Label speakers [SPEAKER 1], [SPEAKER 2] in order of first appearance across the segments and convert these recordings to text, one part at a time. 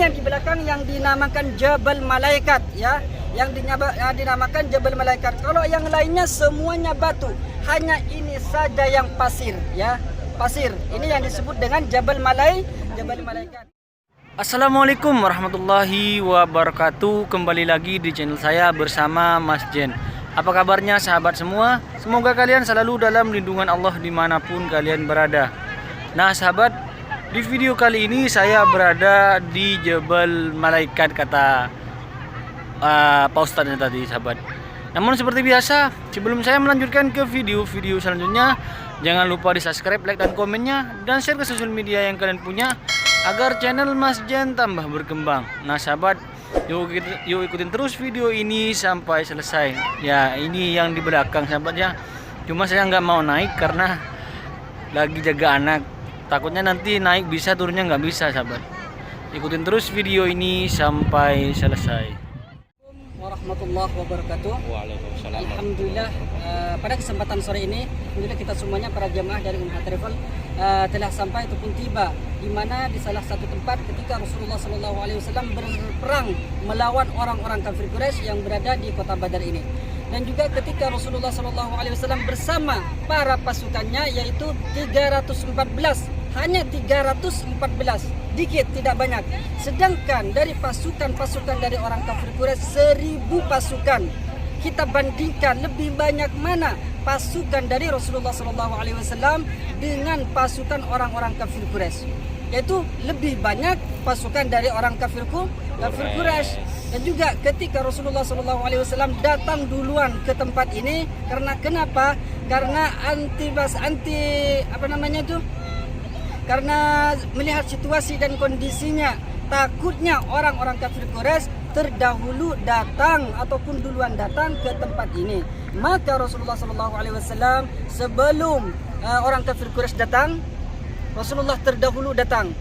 [SPEAKER 1] yang di belakang yang dinamakan Jabal Malaikat ya, yang dinamakan Jabal Malaikat. Kalau yang lainnya semuanya batu, hanya ini saja yang pasir ya, pasir. Ini yang disebut dengan Jabal Malaikat.
[SPEAKER 2] Assalamualaikum warahmatullahi wabarakatuh. Kembali lagi di channel saya bersama Mas Jen. Apa kabarnya sahabat semua? Semoga kalian selalu dalam lindungan Allah dimanapun kalian berada. Nah sahabat, di video kali ini saya berada di Jabal Malaikat kata Pak Ustadznya tadi sahabat. Namun seperti biasa, sebelum saya melanjutkan ke video-video selanjutnya, jangan lupa di subscribe, like dan komennya, dan share ke sosial media yang kalian punya agar channel Mas Jen tambah berkembang. Nah sahabat, yuk ikutin terus video ini sampai selesai. Ya ini yang di belakang sahabat ya. Cuma saya nggak mau naik karena lagi jaga anak. Takutnya nanti naik bisa, turunnya nggak bisa sahabat. Ikutin terus video ini sampai selesai.
[SPEAKER 1] Warahmatullahi wabarakatuh.
[SPEAKER 2] Waalaikumsalam.
[SPEAKER 1] Alhamdulillah, pada kesempatan sore ini alhamdulillah kita semuanya para jamaah dari Umrah Travel telah sampai ataupun tiba di mana di salah satu tempat ketika Rasulullah SAW berperang melawan orang-orang kafir Quraisy yang berada di kota Badar ini. Dan juga ketika Rasulullah SAW bersama para pasukannya yaitu 314, hanya 314, dikit tidak banyak. Sedangkan dari pasukan-pasukan dari orang kafir Quraisy 1000 pasukan. Kita bandingkan lebih banyak mana pasukan dari Rasulullah SAW dengan pasukan orang-orang kafir Quraisy. Yaitu lebih banyak pasukan dari orang kafir Quraisy. Dan juga ketika Rasulullah SAW datang duluan ke tempat ini, karena kenapa? Karena karena melihat situasi dan kondisinya, takutnya orang-orang kafir Quraisy terdahulu datang ataupun duluan datang ke tempat ini. Maka Rasulullah SAW sebelum orang kafir Quraisy datang, Rasulullah terdahulu datang.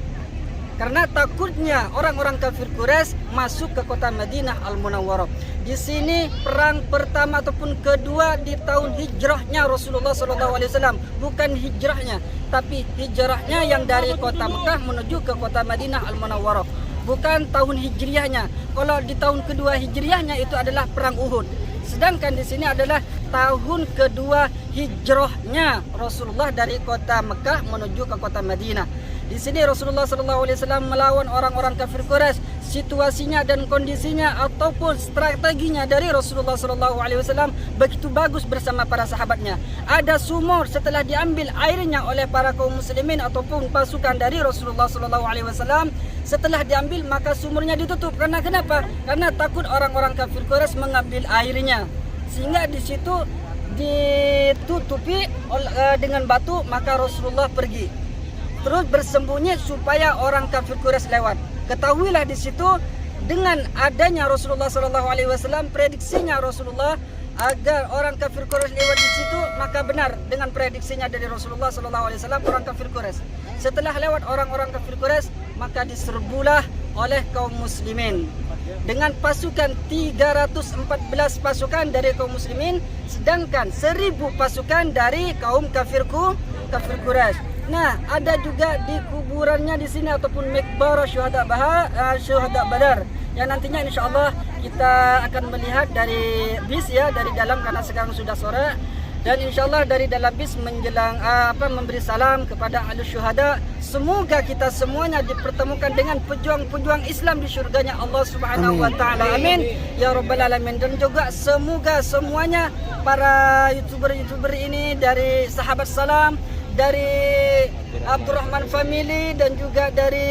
[SPEAKER 1] Karena takutnya orang-orang kafir Quraisy masuk ke kota Madinah Al-Munawwarah. Di sini perang pertama ataupun kedua di tahun hijrahnya Rasulullah SAW, bukan hijrahnya, tapi hijrahnya yang dari kota Mekah menuju ke kota Madinah Al-Munawwarah, bukan tahun hijriahnya. Kalau di tahun kedua hijriahnya itu adalah perang Uhud. Sedangkan di sini adalah tahun kedua hijrahnya Rasulullah dari kota Mekah menuju ke kota Madinah. Di sini Rasulullah SAW melawan orang-orang kafir Quraisy. Situasinya dan kondisinya ataupun strateginya dari Rasulullah SAW begitu bagus bersama para sahabatnya. Ada sumur, setelah diambil airnya oleh para kaum muslimin ataupun pasukan dari Rasulullah SAW, setelah diambil maka sumurnya ditutup. Karena kenapa? Karena takut orang-orang kafir Quraisy mengambil airnya, sehingga di situ ditutupi dengan batu. Maka Rasulullah pergi terus bersembunyi supaya orang kafir Quraisy lewat. Ketahuilah di situ dengan adanya Rasulullah SAW, prediksinya Rasulullah agar orang kafir Quraisy lewat di situ, maka benar dengan prediksinya dari Rasulullah SAW orang kafir Quraisy. Setelah lewat orang-orang kafir Quraisy, maka diserbulah oleh kaum muslimin dengan pasukan 314 pasukan dari kaum muslimin, sedangkan 1000 pasukan dari kaum kafir Quraisy. Nah, ada juga di kuburannya di sini ataupun Maqbarah Syuhada Badar yang nantinya insya Allah kita akan melihat dari bis ya, dari dalam karena sekarang sudah sore, dan insya Allah dari dalam bis menjelang memberi salam kepada ahli syuhada. Semoga kita semuanya dipertemukan dengan pejuang-pejuang Islam di syurganya Allah Subhanahu wa taala. Amin ya rabbal alamin. Dan juga semoga semuanya para YouTuber ini dari Sahabat Salam, dari Abdurrahman Family, dan juga dari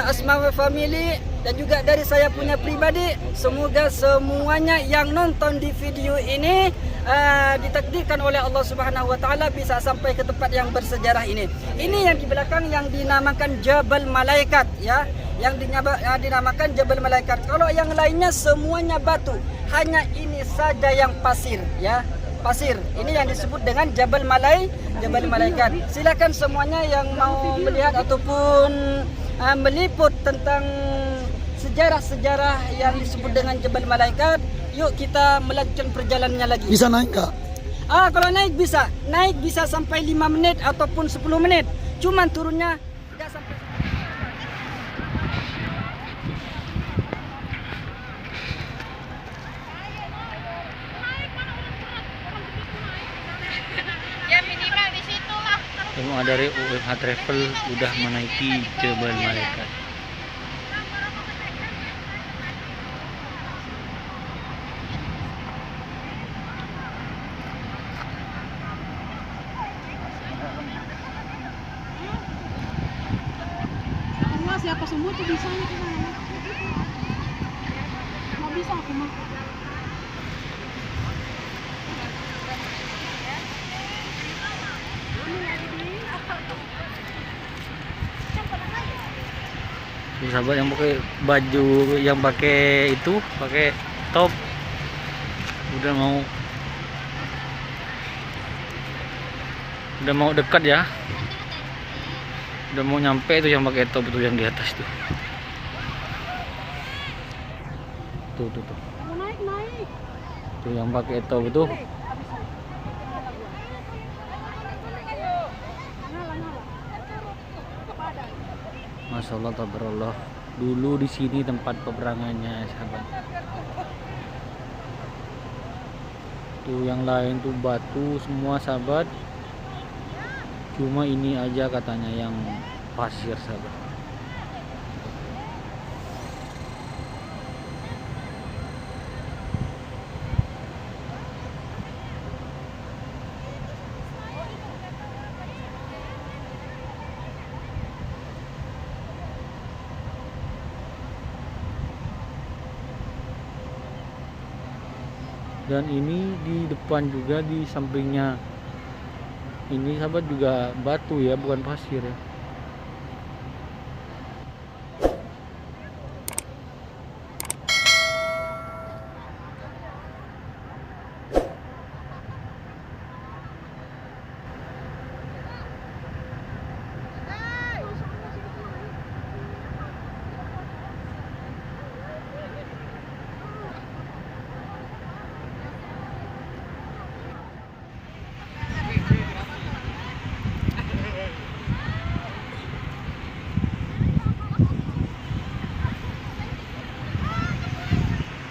[SPEAKER 1] Asmawi Family, dan juga dari saya punya pribadi, semoga semuanya yang nonton di video ini ditakdirkan oleh Allah Subhanahu wa taala bisa sampai ke tempat yang bersejarah ini. Ini yang di belakang yang dinamakan Jabal Malaikat ya, yang dinamakan Jabal Malaikat. Kalau yang lainnya semuanya batu, hanya ini saja yang pasir ya. Pasir. Ini yang disebut dengan Jabal Malaikat. Silakan semuanya yang mau melihat ataupun meliput tentang sejarah-sejarah yang disebut dengan Jabal Malaikat. Yuk kita melanjutkan perjalanannya lagi.
[SPEAKER 3] Bisa naik nggak?
[SPEAKER 1] Kalau naik bisa sampai 5 menit ataupun 10 menit. Cuman turunnya tidak sampai.
[SPEAKER 2] Jemaah dari UFH Travel udah menaiki Jabal Malaikat.
[SPEAKER 3] Semua siapa semua tuh bisa nih ke sana. Mau bisa aku mah.
[SPEAKER 2] Tuh, sahabat yang pakai baju, yang pakai itu, pakai top, udah mau dekat ya, udah mau nyampe tuh yang pakai top itu yang di atas tuh. Tuh.
[SPEAKER 3] Mau naik.
[SPEAKER 2] Tuh yang pakai top itu. Masya Allah, tabarakallah. Dulu di sini tempat peperangannya, sahabat. Tuh yang lain tuh batu semua, sahabat. Cuma ini aja katanya yang pasir, sahabat. Dan ini di depan juga, di sampingnya ini, sahabat, juga batu ya, bukan pasir ya.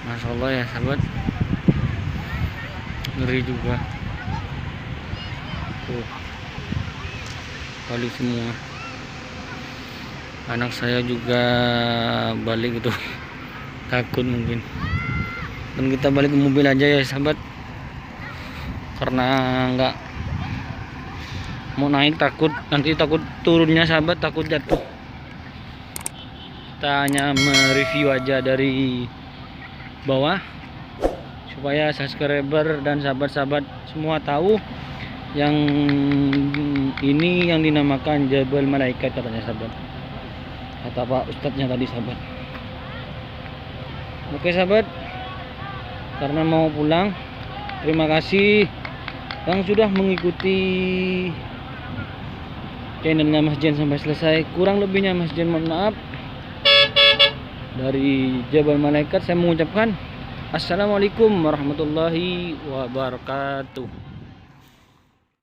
[SPEAKER 2] Masya Allah ya, sahabat, ngeri juga tuh, balik semua. Anak saya juga balik itu takut mungkin, dan kita balik ke mobil aja ya, sahabat, karena nggak mau naik, takut nanti, takut turunnya, sahabat, takut jatuh. Kita hanya mereview aja dari bawah supaya subscriber dan sahabat-sahabat semua tahu yang ini yang dinamakan Jabal Malaikat, katanya, sahabat, kata Pak Ustadznya tadi, sahabat. Oke, sahabat, karena mau pulang, terima kasih yang sudah mengikuti channelnya Mas Jen sampai selesai. Kurang lebihnya Mas Jen mohon maaf. Dari Jabal Malaikat saya mengucapkan Assalamualaikum warahmatullahi wabarakatuh.